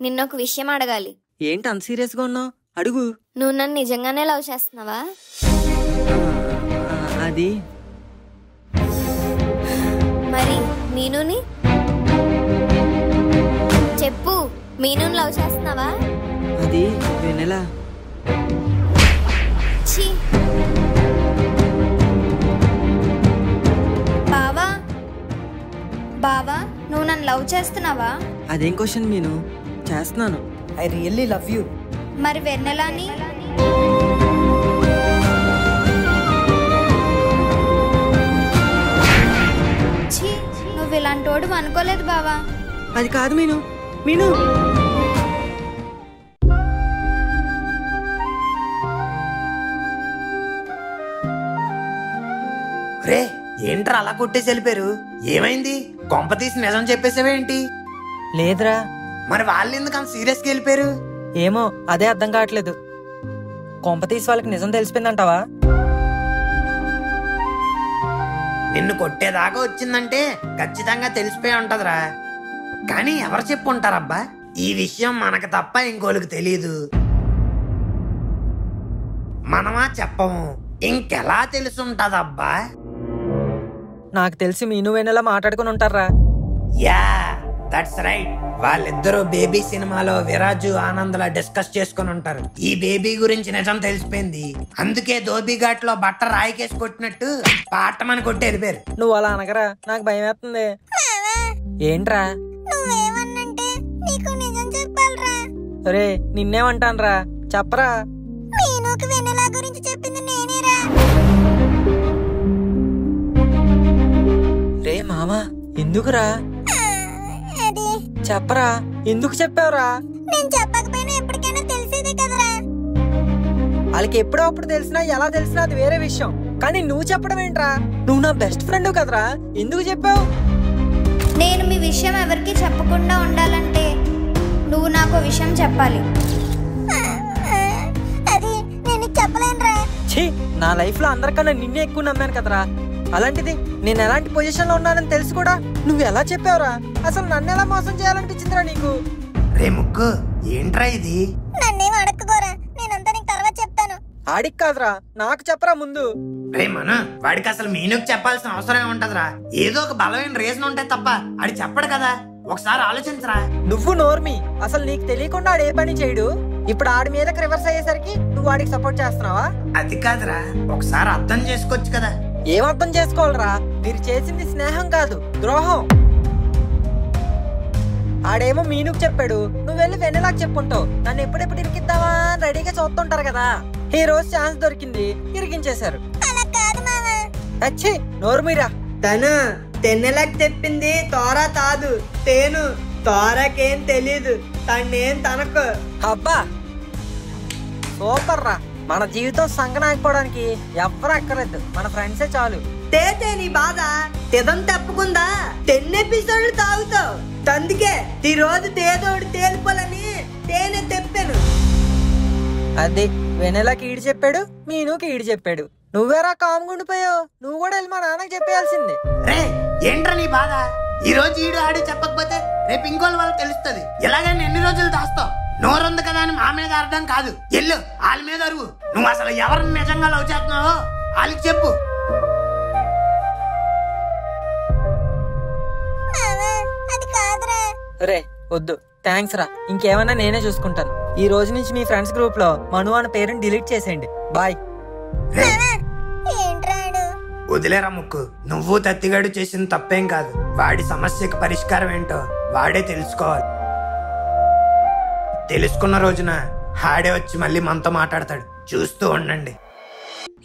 నిన్నొక విషయం అడగాలి. ఏంటి అంత సీరియస్ గా ఉన్నావు? అడుగు. నువ్వు నన్ను నిజంగానే లవ్ చేస్తున్నావా? అది మరి మీనుని చెప్పు, మీనుని లవ్ చేస్తున్నావా? అది వెన్నెల. ఛీ, బావా బావా నువ్వు నన్ను లవ్ చేస్తున్నావా? అదేం క్వశ్చన్ మీను? చేస్తున్నాను. I really love you. మరి వెన్నెలని? ఛీ, నువ్వు ఇలాంటి వాడు అనుకోలేదు బావా. అది కాదు మీను. మీను రే, ఏంట్రా అలా కొట్టేసి వెళ్ళిపోయారు? ఏమైంది? కొంప తీసి నిజం చెప్పేసావేంటి? లేదురా. మరి వాళ్ళు ఎందుకు అంత సీరియస్గా వెళ్ళిపోయారు? ఏమో అదే అర్థం కావట్లేదు. కొంపతీసి వాళ్ళకి నిజం తెలిసిపోయిందంటావా? నిన్ను కొట్టేదాకా వచ్చిందంటే ఖచ్చితంగా తెలిసిపోయి ఉంటదిరా. కానీ ఎవరు చెప్పు ఉంటారబ్బా? ఈ విషయం మనకు తప్ప ఇంకోళ్ళకి తెలీదు. మనమా చెప్పము, ఇంకెలా తెలుసుంటదబ్బా? నాకు తెలిసి మీను వెన్నెలా మాట్లాడుకుని ఉంటారా. Yeah, that's right. వాళ్ళిద్దరూ బేబీ సినిమాలో విరాజు ఆనంద్లా డిస్కస్ చేసుకుని ఉంటారు. ఈ బేబీ గురించి నిజం తెలిసిపోయింది. అందుకే ధోబీఘాట్ లో బట్ట రాయికేసి కొట్టినట్టు పాటమని కొట్టి వెళ్ళిపోయారు. నువ్వు అలా అనగరా, నాకు భయం వేస్తుంది. ఏంట్రా? నువ్వేమన్నంటే నీకు నిజం చెప్పాలరా. రే, నిన్నేమంటాన్రా, చెప్పరా. మీనుకి వెన్నెల గురించి చెప్పింది నేనేరా. రే మామా, ఎందుకురా? చెప్పరా, ఎందుకు చెప్పావురా? నేను చెప్పకపోయినా ఎప్పటికైనా తెలిసేదే కదరా. వాళ్ళకి ఎప్పుడో అప్పుడు తెలిసినా ఎలా తెలిసినా అది వేరే విషయం. కానీ నువ్వు చెప్పడం ఏంట్రా? నువ్వు నా బెస్ట్ ఫ్రెండ్ కదరా, ఎందుకు చెప్పావు? నేను మీ విషయం ఎవరికి చెప్పకుండా ఉండాలంటే నువ్వు నాకు విషయం చెప్పాలి. అది నేను చెప్పలేనురా. ఛీ, నా లైఫ్ లో అందరికన్నా నిన్నే ఎక్కువ నమ్మాను కదరా. అలాంటిది నేను ఎలాంటి పొజిషన్ లో ఉన్నానని తెలుసు కూడా నువ్వు ఎలా చెప్పావురా? అసలు నన్ను ఎలా మోసం చేయాలనిపించిందిరా నీకు? రే ముక్కు, ఏంట్రా ఇది? నన్నేం అడక్కుకోరా, నేనంతా నీకు తర్వాత చెప్తాను. ఆడికి కాదురా, నాకు చెప్పరా ముందు. రే మను, వాడికి అసలు మీనుకు చెప్పాల్సిన అవసరం ఉంటదిరా. ఏదో ఒక బలమైన రీజన్ ఉంటే తప్ప ఆడి చెప్పడు కదా. ఒకసారి ఆలోచించరా. నువ్వు నోర్మి, అసలు నీకు తెలియకుండా ఆడు ఏ పని చేయడు. ఇప్పుడు ఆడి మీదకి రివర్స్ అయ్యేసరికి నువ్వు వాడికి సపోర్ట్ చేస్తున్నావా? అది కాదురా, ఒకసారి అర్థం చేసుకోవచ్చు కదా. ఏం అర్థం చేసుకోవాలరా? మీరు చేసింది స్నేహం కాదు, ద్రోహం. ఆడేమో మీనుకు చెప్పాడు, నువ్వు వెళ్ళి వెన్నెలాకి చెప్పుంటావు. నన్ను ఎప్పుడెప్పుడు ఇరికిద్దామా అని రెడీగా చూస్తుంటారు కదా. ఈ రోజు ఛాన్స్ దొరికింది, ఇరికించేశారు. అలా కాదు మామా. అచ్చి, నోరుమీరా. తను తెన్నెలకు చెప్పింది తోరా తాదు తేను. తోరాకేం తెలీదు, తన్నేం తనకు. అబ్బా సూపర్ రా. మన జీవితం సంగనాకపోవడానికి ఎవ్వరు అక్కర్లేదు, మన ఫ్రెండ్సే చాలు. తేతే నీ బాధ తెదం తప్పకుండా 10 ఎపిసోడ్లు తాగుతావు. అందుకే ఈ రోజు తేదోడు తేలిపోలని తేనె తెప్పాను. అది వెనెలకి ఈడు చెప్పాడు, మీనుకి ఈడు చెప్పాడు. నువ్వేరా కామ్గుండిపోయావు? నువ్వు కూడా వెళ్ళి మా నాన్నకి చెప్పేయాల్సింది. రే, ఏంట్రా నీ బాధ? ఈ రోజు ఈడు ఆడి చెప్పకపోతే రేపు ఇంకోళ్ళ వాళ్ళకి తెలుస్తుంది. ఎలాగైనా ఎన్ని రోజులు దాస్తావు? నోరుంది కదా అని మా మీద అర్థం కాదు. ఎల్లు వాళ్ళ మీద అరువు. నువ్వు అసలు ఎవరిని నిజంగా లవ్ చేస్తున్నావో వాళ్ళకి చెప్పు. రే వద్దు, థ్యాంక్స్ రా. ఇంకేమన్నా నేనే చూసుకుంటాను. ఈ రోజు నుంచి మీ ఫ్రెండ్స్ గ్రూప్ లో మను అన్న పేరుని డిలీట్ చేసేయండి. బాయ్. వదిలేరా ముక్కు, నువ్వు తత్తిగాడు చేసిన తప్పేం కాదు. వాడి సమస్యకి పరిష్కారం ఏంటో వాడే తెలుసుకోవాలి. తెలుసుకున్న రోజున హాడే వచ్చి మళ్ళీ మనతో మాట్లాడతాడు. చూస్తూ ఉండండి.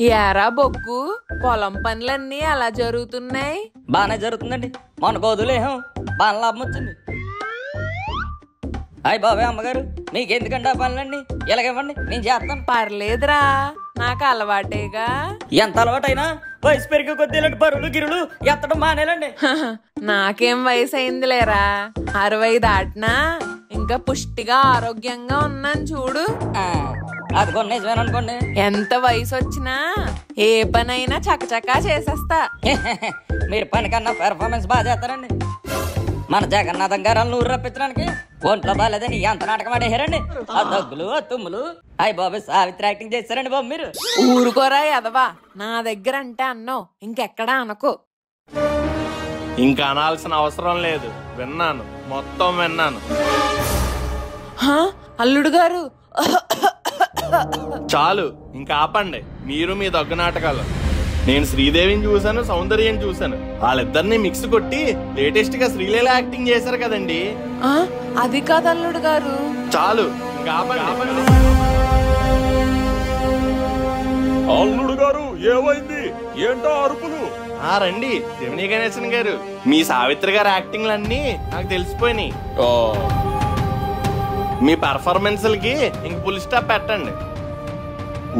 యారా బొగ్గు, పొలం పనులన్నీ అలా జరుగుతున్నాయి? బాగానే జరుగుతుందండి. మన గోధులేహం బాగా లాభం వచ్చింది. అయ్యి బాబాయ్, అమ్మగారు మీకెందుకండి ఆ పనులండి? ఇలాగివ్వండి, నేను చేస్తాను. పర్లేదురా, నాకు అలవాటేగా. ఎంత అలవాటైనా వయసు పెరిగే కొద్ది ఇలాంటి బరువులు గిరులు ఎత్తడం మానేలండి. నాకేం వయసు అయిందిలేరా, 60 దాటినా ఇంకా పుష్టిగా ఆరోగ్యంగా ఉన్నాను చూడు. అది కొన్ని నిజమేననుకోండి. ఎంత వయసు వచ్చినా ఏ పనైనా చకచకా చేసేస్తా. మీరు పని కన్నా పెర్ఫార్మెన్స్ బాగా చేస్తారండి. మన జగన్నాథం గారు నూరు రప్పించడానికి ఒంట్లో బాగాలేదని ఎంత నాటకం ఆడేశారండి. ఆ దగ్గులు ఆ తుమ్ములు. అయ్య బాబు సావిత్రి యాక్టింగ్ చేస్తారండి బాబు మీరు. ఊరుకోరా ఎదవా, నా దగ్గర అంటే అన్నావు, ఇంకెక్కడా అనకు. ఇంకా అనాల్సిన అవసరం లేదు, విన్నాను, మొత్తం విన్నాను. అల్లుడు గారు చాలు, ఇంకా ఆపండి మీరు మీ దగ్గు నాటకాలు. నేను శ్రీదేవిని చూశాను, సౌందర్యని చూశాను. వాళ్ళిద్దరిని మిక్స్ కొట్టి లేటెస్ట్ గా శ్రీలీల యాక్టింగ్ చేశారు కదండి. అది కాదు అల్లుడు గారు. చాలు, ఇంకా ఆపండి. అల్లుడు గారు ఏమైంది? ఏంటో అరుపులు? రండి జమినీ గణేశన్ గారు, మీ సావిత్రి గారి యాక్టింగ్లన్నీ నాకు తెలిసిపోయినాయి. మీ పర్ఫార్మెన్స్లకి ఇంక ఫుల్ స్టాప్ పెట్టండి.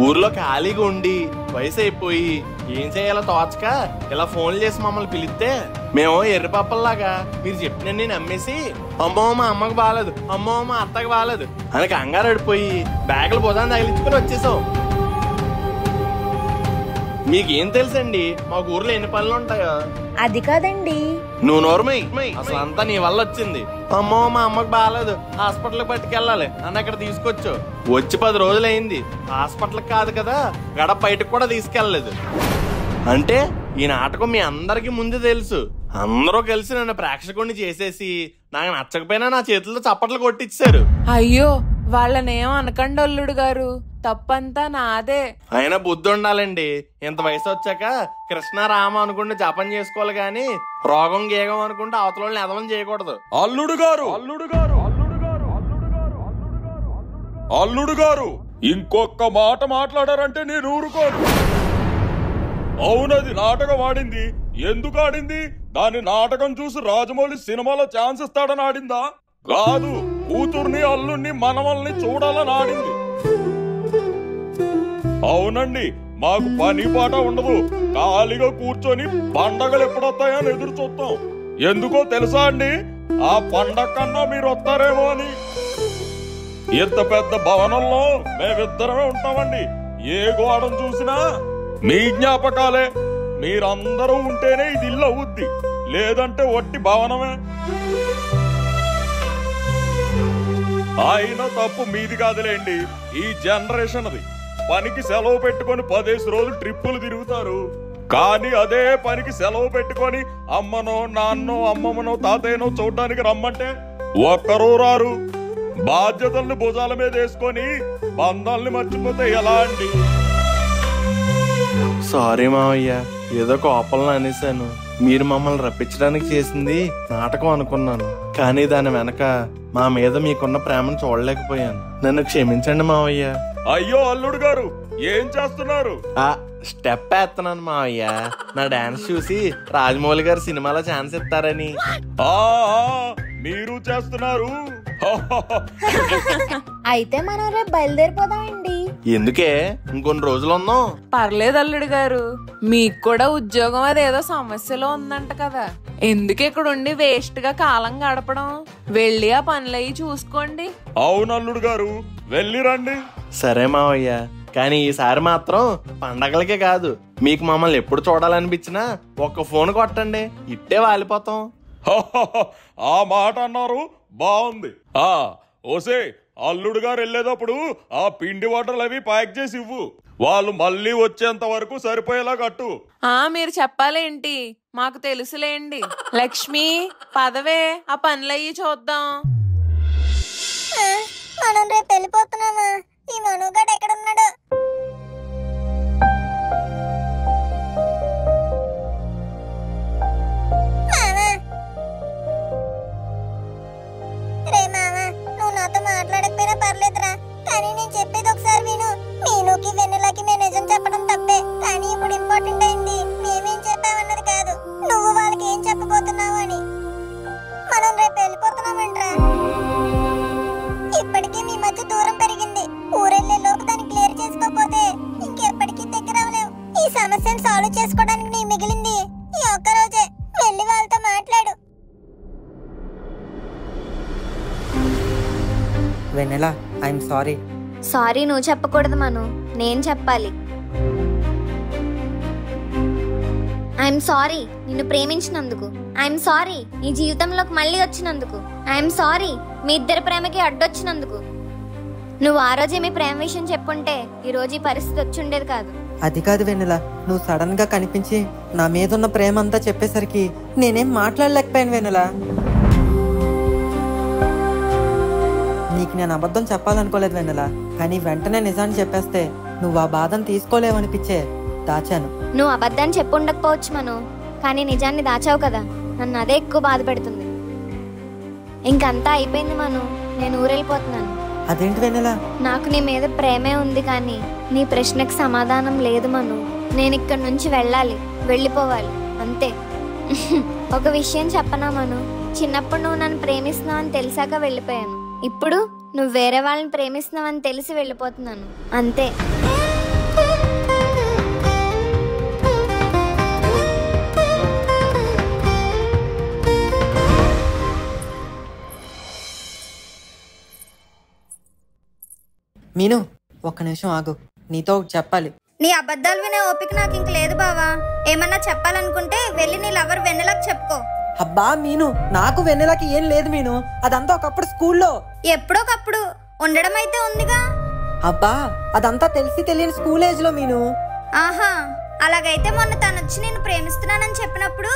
ఊర్లో ఖాళీగా ఉండి వయసు అయిపోయి ఏం చేయాలో తోచక ఇలా ఫోన్లు చేసి మమ్మల్ని పిలిస్తే మేము ఎర్రిపప్పల్లాగా మీరు చెప్పినన్ని నమ్మేసి అమ్మో మా అమ్మకు బాగాలేదు, అమ్మో మా అత్తకు బాగాలేదు అని కంగారు పడిపోయి బ్యాగులు భుజాన్ని తగిలించుకుని వచ్చేసాం. మీకేం తెలుసండి మా ఊర్లో ఎన్ని పనులు ఉంటాయో. అది కాదండి. నువ్వు నోర్మై, అసలు అంతా నీ వల్ల వచ్చింది. అమ్మో మా అమ్మకు బాగాలేదు, హాస్పిటల్కి పట్టుకెళ్ళాలి అని అక్కడ తీసుకొచ్చు. వచ్చి 10 రోజులైంది, హాస్పిటల్కి కాదు కదా గడప బయటకు కూడా తీసుకెళ్ళలేదు. అంటే ఈ నాటకం మీ అందరికి ముందే తెలుసు. అందరూ కలిసి నన్ను ప్రేక్షకుడిని చేసేసి నాకు నచ్చకపోయినా నా చేతులతో చప్పట్లు కొట్టించారు. అయ్యో వాళ్ళనేం అనకండి అల్లుడు గారు, తప్పంతా నాదే. అయినా బుద్ధి ఉండాలండి. ఇంత వయసు వచ్చాక కృష్ణ రామ అనుకుంటే జపం చేసుకోవాలి గాని రోగం గేగం అనుకుంటే అవతల వాళ్ళని ఎదవం చేయకూడదు. అల్లుడు గారు, అల్లుడు గారు ఇంకొక మాట మాట్లాడారంటే నేను ఊరుకోను. అవునది నాటకం ఆడింది. ఎందుకు ఆడింది? దాని నాటకం చూసి రాజమౌళి సినిమాలో ఛాన్స్ ఇస్తాడని ఆడిందా? కాదు, కూతుర్ని అల్లుడిని మనవల్ని చూడాలని ఆడింది. అవునండి, మాకు పని పాట ఉండదు, ఖాళీగా కూర్చొని పండగలు ఎప్పుడొస్తాయని ఎదురు చూస్తాం. ఎందుకో తెలుసా అండి? ఆ పండగ కన్నా మీరు వస్తారేమో అని. ఇంత పెద్ద భవనంలో మేమిద్దరమే ఉంటామండి. ఏ గోడను చూసినా మీ జ్ఞాపకాలే. మీరందరూ ఉంటేనే ఇది ఇల్లు అవుద్ది, లేదంటే వట్టి భవనమే. అయినా తప్పు మీది కాదులేండి, ఈ జనరేషన్ అది. పనికి సెలవు పెట్టుకొని 10 రోజులు ట్రిప్పులు తిరుగుతారు. కానీ అదే పనికి సెలవు పెట్టుకొని అమ్మనో నాన్నో అమ్మమ్మనో తాతయ్యనో చూడడానికి రమ్మంటే ఒక్కరూ రారు. బాధ్యతల్ని భుజాల మీద వేసుకొని బంధాల్ని మర్చిపోతే ఎలా అండి? సారీ మావయ్య, ఏదో కోపంలో అనేసాను. మీరు మమ్మల్ని రప్పించడానికి చేసింది నాటకం అనుకున్నాను, కానీ దాని వెనక మా మీద మీకున్న ప్రేమను చూడలేకపోయాను. నన్ను క్షమించండి మావయ్య. అయ్యో అల్లుడు గారు ఏం చేస్తున్నారు? స్టెప్ వేస్తున్నాను మావయ్య. నా డాన్స్ చూసి రాజమౌళి గారు సినిమాలో ఛాన్స్ ఇస్తారని. మీరు చేస్తున్నారు? అయితే మనం రేపు బయలుదేరిపోదామండి. ఎందుకే, ఇంకొన్ని రోజులు ఉందాం. పర్లేదు అల్లుడు గారు, మీకు కూడా ఉద్యోగం అదేదో సమస్యలో ఉందంట కదా, ఎందుకు ఇక్కడ ఉండి వేస్ట్ గా కాలం గడపడం? వెళ్ళి ఆ పనులయ్యి చూసుకోండి. అవును అల్లుడు గారు, వెళ్ళి రండి. సరే మావయ్య, కానీ ఈసారి మాత్రం పండగలకే కాదు, మీకు మమ్మల్ని ఎప్పుడు చూడాలనిపించినా ఒక్క ఫోన్ కొట్టండి, ఇట్టే వాలిపోతాం. ఆ మాట అన్నారు, బాగుంది. ఓసే, అల్లుడు గారు వెళ్ళేటప్పుడు ఆ పిండి వాటర్లు అవి ప్యాక్ చేసి ఇవ్వు. వాళ్ళు మళ్ళీ వచ్చేంత వరకు సరిపోయేలా కట్టు. మీరు చెప్పాలేంటి, మాకు తెలుసులేండి. లక్ష్మి పదవే, ఆ పనులయ్యి చూద్దాం. మనం రేపు వెళ్ళిపోతున్నామా? ఈ మనోగాడు ఎక్కడున్నాడు? రే మామా, నువ్వు నాతో మాట్లాడకపోయినా పర్లేదురా, కానీ నేను చెప్పేది ఒకసారి విను. మీనుకి వెన్నెలకి మేము నిజం చెప్పడం తప్పే, కానీ ఇప్పుడు ఇంపార్టెంట్ అయింది మేమేం చెప్పామన్నది కాదు, నువ్వు వాళ్ళకి ఏం చెప్పబోతున్నావు అని. మనం రేపు వెళ్ళిపోతున్నామంట్రా. ఇప్పటికీ మీ మధ్య దూరం పెరిగింది. ఊరెళ్ళే లోపు దాన్ని క్లియర్ చేసుకోకపోతే ఇంకెప్పటికీ దగ్గర అవలేవు. ఈ సమస్యను సాల్వ్ చేసుకోవడానికి నీ మిగిలింది ఈ ఒక్క రోజే. వెళ్ళి వాళ్ళతో మాట్లాడు. వెన్నెలా, ఐఎమ్ సారీ. సారీ నువ్వు చెప్పకూడదు మను, నేను చెప్పాలి. ఐఎమ్ సారీ నిన్ను ప్రేమించినందుకు. ఐఎమ్ సారీ నీ జీవితంలోకి మళ్ళీ వచ్చినందుకు. ఐఎమ్ సారీ మీ ఇద్దరి ప్రేమకి అడ్డొచ్చినందుకు. నువ్వు ఆ రోజే మీ ప్రేమ విషయం చెప్పుంటే ఈ రోజు ఈ పరిస్థితి వచ్చి ఉండేది కాదు. అది కాదు వెన్నెల, నువ్వు సడన్ గా కనిపించి నా మీద ఉన్న ప్రేమ అంతా చెప్పేసరికి నేనేం మాట్లాడలేకపోయాను వెన్నెల. నీకు నేను అబద్ధం చెప్పాలనుకోలేదు వెన్నెల, కానీ వెంటనే నిజాన్ని చెప్పేస్తే నువ్వు ఆ బాధను తీసుకోలేవనిపించే దాచాను. నువ్వు అబద్ధాన్ని చెప్పు ఉండకపోవచ్చు మను, కానీ నిజాన్ని దాచావు కదా, నన్ను అదే ఎక్కువ బాధ పెడుతుంది. ఇంకంతా అయిపోయింది మను, నేను ఊరెళ్ళిపోతున్నాను. అదేంటి వెన్నెల? నాకు నీ మీద ప్రేమే ఉంది కానీ నీ ప్రశ్నకు సమాధానం లేదు మను. నేను ఇక్కడి నుంచి వెళ్ళాలి, వెళ్ళిపోవాలి అంతే. ఒక విషయం చెప్పనా మను, చిన్నప్పుడు నువ్వు నన్ను ప్రేమిస్తున్నావు అని తెలిసాక వెళ్ళిపోయాను. ఇప్పుడు నువ్వు వేరే వాళ్ళని ప్రేమిస్తున్నావు అని తెలిసి వెళ్ళిపోతున్నాను అంతే. మీను, ఒక్క నిమిషం ఆగు, నీతో ఒకటి చెప్పాలి. నీ అబద్ధాలు వినే ఓపిక నాకు ఇంక లేదు బావా. ఏమన్నా చెప్పాలనుకుంటే వెళ్ళి నీ లవర్ వెన్నెలకు చెప్పుకో. అబ్బా మీను, నాకు వెన్నెలకి ఏం లేదు మీను, అదంతా ఒకప్పుడు స్కూల్లో. ఎప్పుడోకప్పుడు ఉండడం అయితే ఉందిగా. అబ్బా అదంతా తెలిసి తెలియని స్కూల్ ఏజ్ లో మీను. ఆహా, అలాగైతే మొన్న తనొచ్చి నేను ప్రేమిస్తున్నానని చెప్పినప్పుడు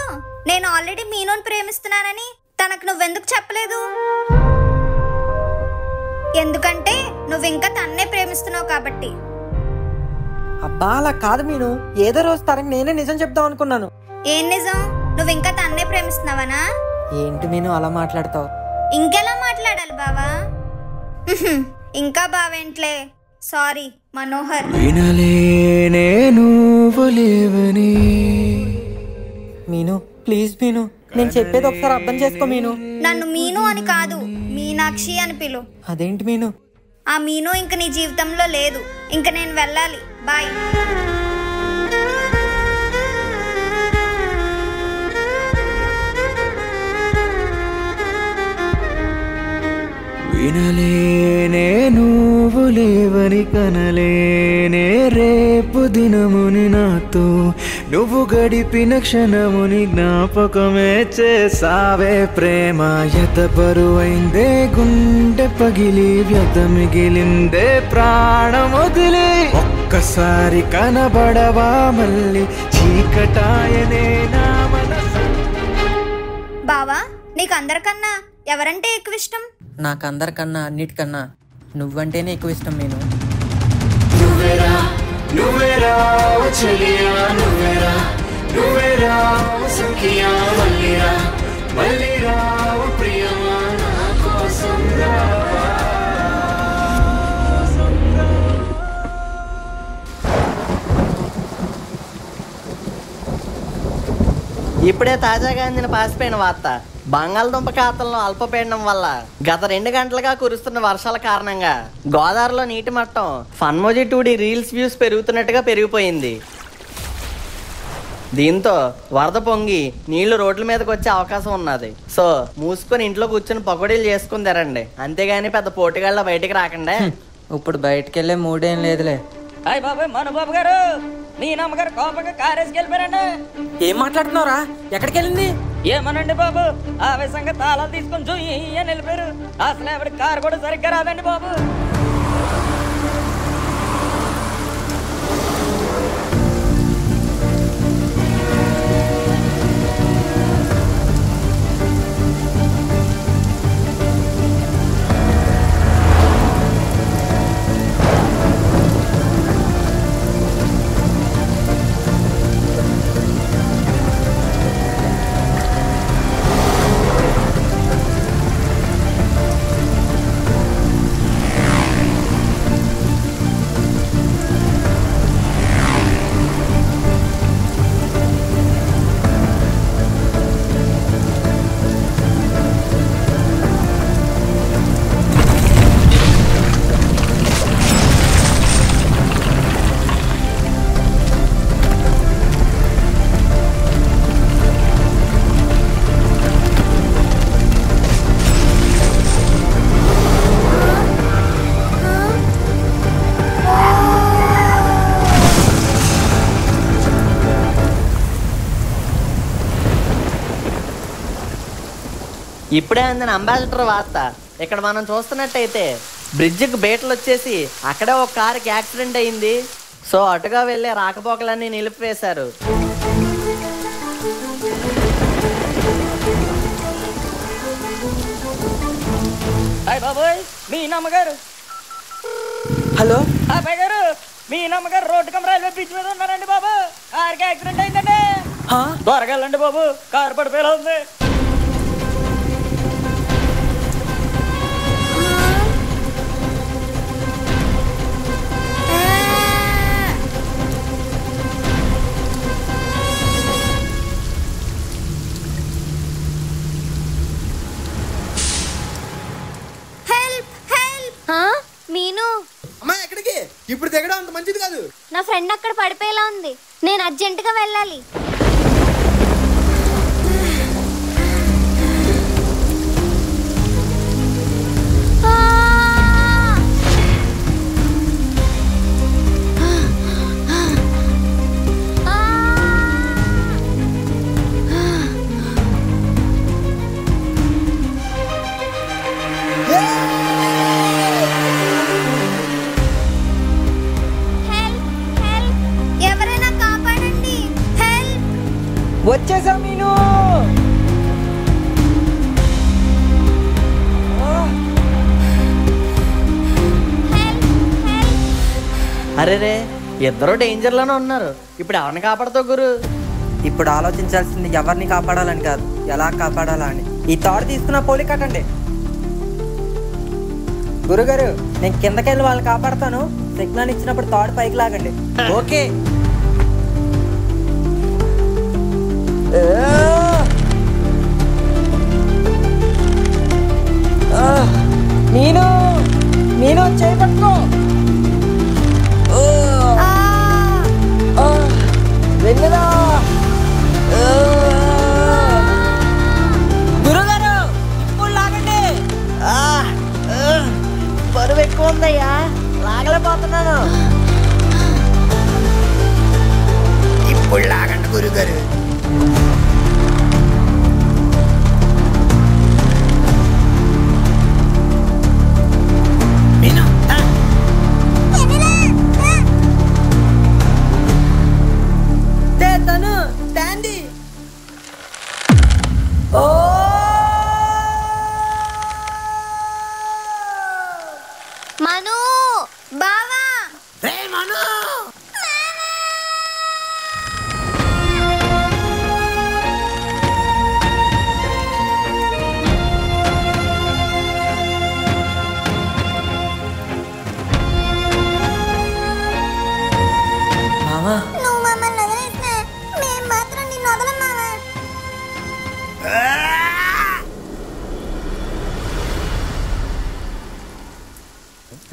నేను ఆల్రెడీ మీనుని ప్రేమిస్తున్నానని తనకు నువ్వెందుకు చెప్పలేదు? ఎందుకంటే నువ్వు ఇంకా తన్నే ప్రేమిస్తున్నావు కాబట్టి. అబ్బా అలా కాదు మీను, ఏదో రోజు తనకి నేనే నిజం చెప్దాం అనుకున్నాను. ఏం నిజం? నువ్వు ఇంకా తన్నే ప్రేమిస్తున్నావనా? ఏంటి మీను అలా మాట్లాడతావు? ఇంకెలా మాట్లాడాలి బావా? ఇంకా బావేంట్లే, సారీ మనోహర్. మీను ప్లీజ్ మీను, నేను చెప్పేది ఒకసారి అర్థం చేసుకో మీను. నన్ను మీను అని కాదు, మీనాక్షి అని పిలు. అదేంటి మీను? ఆ మీను ఇంక నీ జీవితంలో లేదు. ఇంక నేను వెళ్ళాలి, బాయ్. వినలేనే నువ్వు లేవని కనలేనే రేపు దినముని నాతో నువ్వు గడిపిన క్షణముని జ్ఞాపకమే చేసావే ప్రేమ. యత బరువైందే గుండె పగిలి వ్యత మిగిలిందే ప్రాణం వదిలి ఒక్కసారి కనబడవా మళ్ళీ చీకటాయనే నా మనసు. బావా, నీకు అందరికన్నా ఎవరంటే ఎక్కువ ఇష్టం? నాకు అందరికన్నా అన్నిటికన్నా నువ్వంటేనే ఎక్కువ ఇష్టం మీను. నువ్వేరా నువ్వేరా చెలియా, నువ్వేరా నువ్వేరా సఖియా, మల్లిరా మల్లిరా ప్రియమా నా కోసం రావా. ఇప్పుడే తాజాగా అందిన పాసిపోయిన వార్త. బంగాళదుంప ఖాతాల్లో అల్పపీడనం వల్ల గత 2 గంటలుగా కురుస్తున్న వర్షాల కారణంగా గోదావరిలో నీటి మట్టం ఫన్మోజీ 2D రీల్స్ వ్యూస్ పెరుగుతున్నట్టుగా పెరిగిపోయింది. దీంతో వరద పొంగి నీళ్లు రోడ్ల మీదకి వచ్చే అవకాశం ఉన్నది. సో మూసుకొని ఇంట్లో కూర్చొని పకోడీలు చేసుకుని తిరండి, అంతేగాని పెద్ద పోటీగాళ్ళ బయటికి రాకండి. ఇప్పుడు బయటకు వెళ్ళే మూడేం లేదులే. అయ్య బాబు మనుబాబు గారు, మీ నమ్మగారు కోపంగా కారేసుకు వెళ్ళిపోయారండి. ఏం మాట్లాడుతున్నావురా? ఎక్కడికి వెళ్ళింది? ఏమనండి బాబు, ఆవేశంగా తాళాలు తీసుకొని చూయి అని వెళ్ళిపోయారు. అసలు ఎవరి కారు కూడా సరిగ్గా రాదండి బాబు. ఇప్పుడే అందిన అంబాసిడర్ వార్త. ఇక్కడ మనం చూస్తున్నట్టయితే బ్రిడ్జికి బేటలు వచ్చేసి అక్కడే ఒక కారుకి యాక్సిడెంట్ అయింది. సో అటుగా వెళ్ళే రాకపోకలన్నీ నిలిపివేశారు. బాబోయ్ మీ నమ్మగారు. హలో అబ్బాయి గారు, మీ నమ్మగారు రోడ్డు కమ్ రైల్వే బ్రిడ్జ్ మీద ఉన్నారండి బాబు. కారుకి యాక్సిడెంట్ అయిందండి. త్వరగా వెళ్ళండి బాబు, కారు పడిపోయేలా ఉంది. మీను, అమ్మా ఎక్కడికి? ఇప్పుడు దిగడం అంత మంచిది కాదు. నా ఫ్రెండ్ అక్కడ పడిపోయేలా ఉంది. నేను అర్జెంటుగా వెళ్ళాలి. వచ్చేసా మీను. అరే రే, ఇద్దరు డేంజర్ లోనే ఉన్నారు. ఇప్పుడు ఎవరిని కాపాడుతావు గురు? ఇప్పుడు ఆలోచించాల్సింది ఎవరిని కాపాడాలని కాదు, ఎలా కాపాడాలా అని. ఈ తాడు తీసుకున్న పోలి కట్టండి. గురుగారు, నేను కిందకెళ్ళి వాళ్ళని కాపాడతాను. సిగ్నల్ ఇచ్చినప్పుడు తాడు పైకి లాగండి. ఓకే. నేను నేను చేపట్టుకో. వెన్నెలా గురుగారు, ఇప్పుడు లాగండి. బరువు ఎక్కువ ఉందయ్యా, లాగలేకపోతున్నాను. ఇప్పుడు లాగండి గురుగారు. మను బావా, రే మను, మామా, నువ్వు మమ్మల్ని వదిలేసినా మేము మాత్రం నిన్ను వదలం మావా.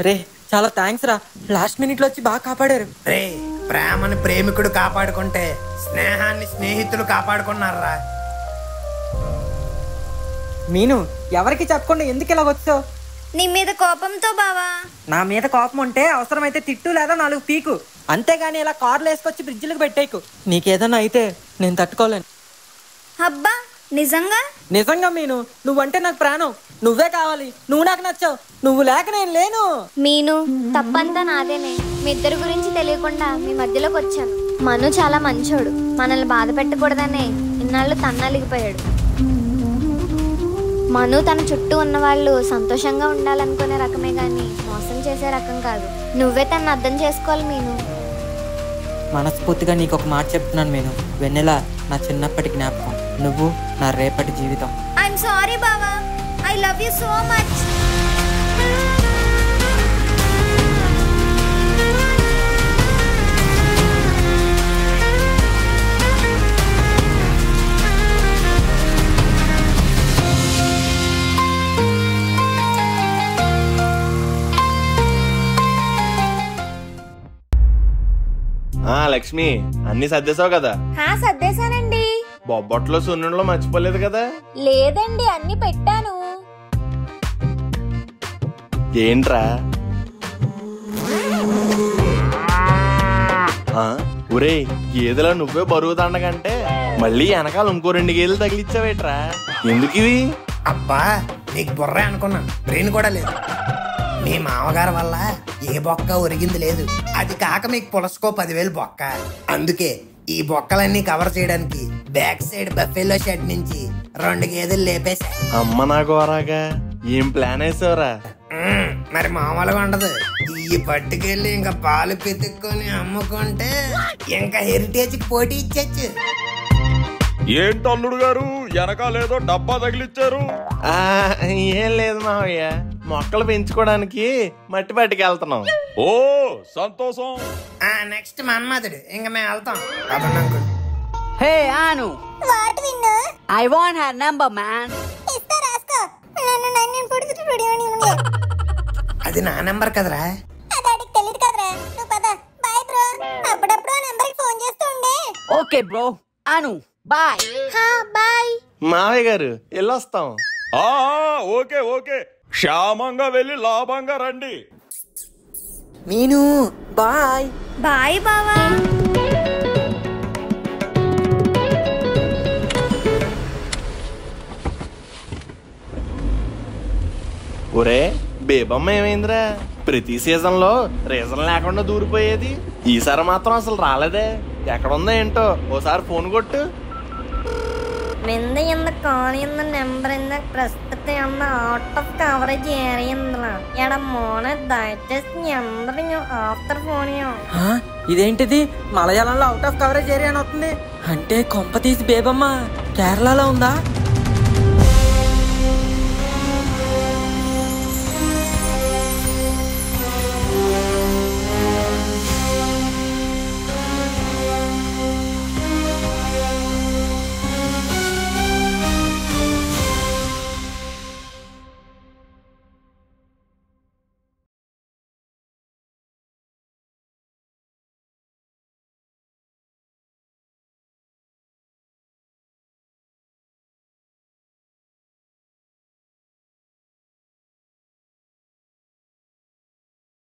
రే చాలా థ్యాంక్స్ రా. లాస్ట్ మినిట్ లో వచ్చి బాగా కాపాడారు. రే, ప్రేమని ప్రేమికుడు కాపాడుకుంటే స్నేహాన్ని స్నేహితులు కాపాడుకున్నారా? మీను, ఎవరికి చెప్పకుండా ఎందుకు ఇలా వచ్చావు? నీ మీద కోపంతో బావా. నా మీద కోపం ఉంటే అవసరమైతే తిట్టు లేదా 4 పీకు, అంతేగాని ఇలా కార్లు వేసుకొచ్చి బ్రిడ్జిలకు పెట్టేకు. నీకేదన్నా అయితే నేను తట్టుకోలేను. అబ్బా నిజంగా? నిజంగా మీను, నువ్వంటే నాకు ప్రాణం. నువ్వే కావాలి, నువ్వు నాకు నచ్చావు. నువ్వు లేక నేను లేను. మీను, తప్పంతా నాదేనే. మీ ఇద్దరి గురించి తెలియకుండా మీ మధ్యలోకి వచ్చాను. మను చాలా మంచోడు. మనల్ని బాధ పెట్టకూడదనే ఇన్నాళ్ళు తన్నలిగిపోయాడు. మను తన చుట్టూ ఉన్న వాళ్ళు సంతోషంగా ఉండాలనుకునే రకమే గాని మోసం చేసే రకం కాదు. నువ్వే తను అర్థం చేసుకోవాలి మీను. మనస్ఫూర్తిగా నీకు ఒక మాట చెప్తున్నాను మీను. వెన్నెల నా చిన్నప్పటి జ్ఞాపకం, నువ్వు నా రేపటి జీవితం. ఐఎమ్ సారీ బావా, I love you so much. Lakshmi, అన్ని సర్దేశావు కదా? సర్దేశానండి. బొబ్బట్లో సున్నుండలో మర్చిపోలేదు కదా? లేదండి, అన్ని పెట్టాను. ఏంట్రా? ఒరే, గేదెలా నువ్వే బరువు దండకంటే మళ్ళీ వెనకాల ఇంకో 2 గేదెలు తగిలిచ్చావేట్రా? ఎందుకు ఇవి? అబ్బా నీకు బుర్రే అనుకున్నాను, బ్రెయిన్ కూడా లేదు. మీ మామగారు వల్ల ఏ బొక్క ఒరిగింది లేదు. అది కాక మీకు పులసుకో 10,000 బొక్క. అందుకే ఈ బొక్కలన్నీ కవర్ చేయడానికి బ్యాక్ సైడ్ బఫెలో షెడ్ నుంచి 2 గేదెలు లేపేశా. అమ్మ నా గోరాగా ఏం ప్లాన్ వేసావురా? మరి మామూలుగా ఉండదు. ఈ పట్టుకెళ్ళి ఇంకా పాలు పితుక్కొని అమ్ముకుంటే ఇంకా హెరిటేజ్ కి పోటీ ఇచ్చచ్చు. ఏంటి అల్లుడు గారు వెనకాలేదో డబ్బా తగిలిచ్చారు? ఏం లేదు మావయ్య, మొక్కలు పెంచుకోవడానికి మట్టి పట్టుకెళ్తున్నాం. ఓ సంతోషం. నెక్స్ట్ మన్మధుడు, ఇంకా మేము వెళ్తాం. Hey Anu, what Vinnu? I want her number, man. ఇస్తా రాసుకో. నన్ను పుడుతుడు. అది నా నెంబర్ కదరా. అది అడిగి తెలియదు కదరా. నువ్వు పద. Bye bro. అప్పుడప్పుడు ఆ నెంబర్కి ఫోన్ చేస్తూ ఉండే. Okay, bro. Anu, bye. Bye. మావయ్య గారు వెళ్ళొస్తాం. ఓకే ఓకే, క్షేమంగా వెళ్ళి లాభంగా రండి. మీను బాయ్. బాయ్ బావా. ఒరే బేబమ్మ ఏమైందిరా? ప్రతి సీజన్ లో రీజన్ లేకుండా దూరిపోయేది, ఈసారి మాత్రం అసలు రాలేదే. ఎక్కడుందో ఏంటో, ఓసారి ఫోన్ కొట్టు. ಮಿಂದೆಯಿಂದ ಕಾಲಿಂದ ನೆಂಬರಿಂದ ಪ್ರಸ್ತುತಿ ಅನ್ನ ಔಟ್ ಆಫ್ ಕವರೇజ్ ఏరియందిల ఎడ మోనే దయచేసి అందరూ ఆఫ్టర్ ఫోన్. ఇదేంటిది మలయాళంలో అవుట్ ఆఫ్ కవరేజ్ ఏరియా అని వస్తుంది? అంటే కొంప తీసి బేబమ్మ కేరళలో ఉందా?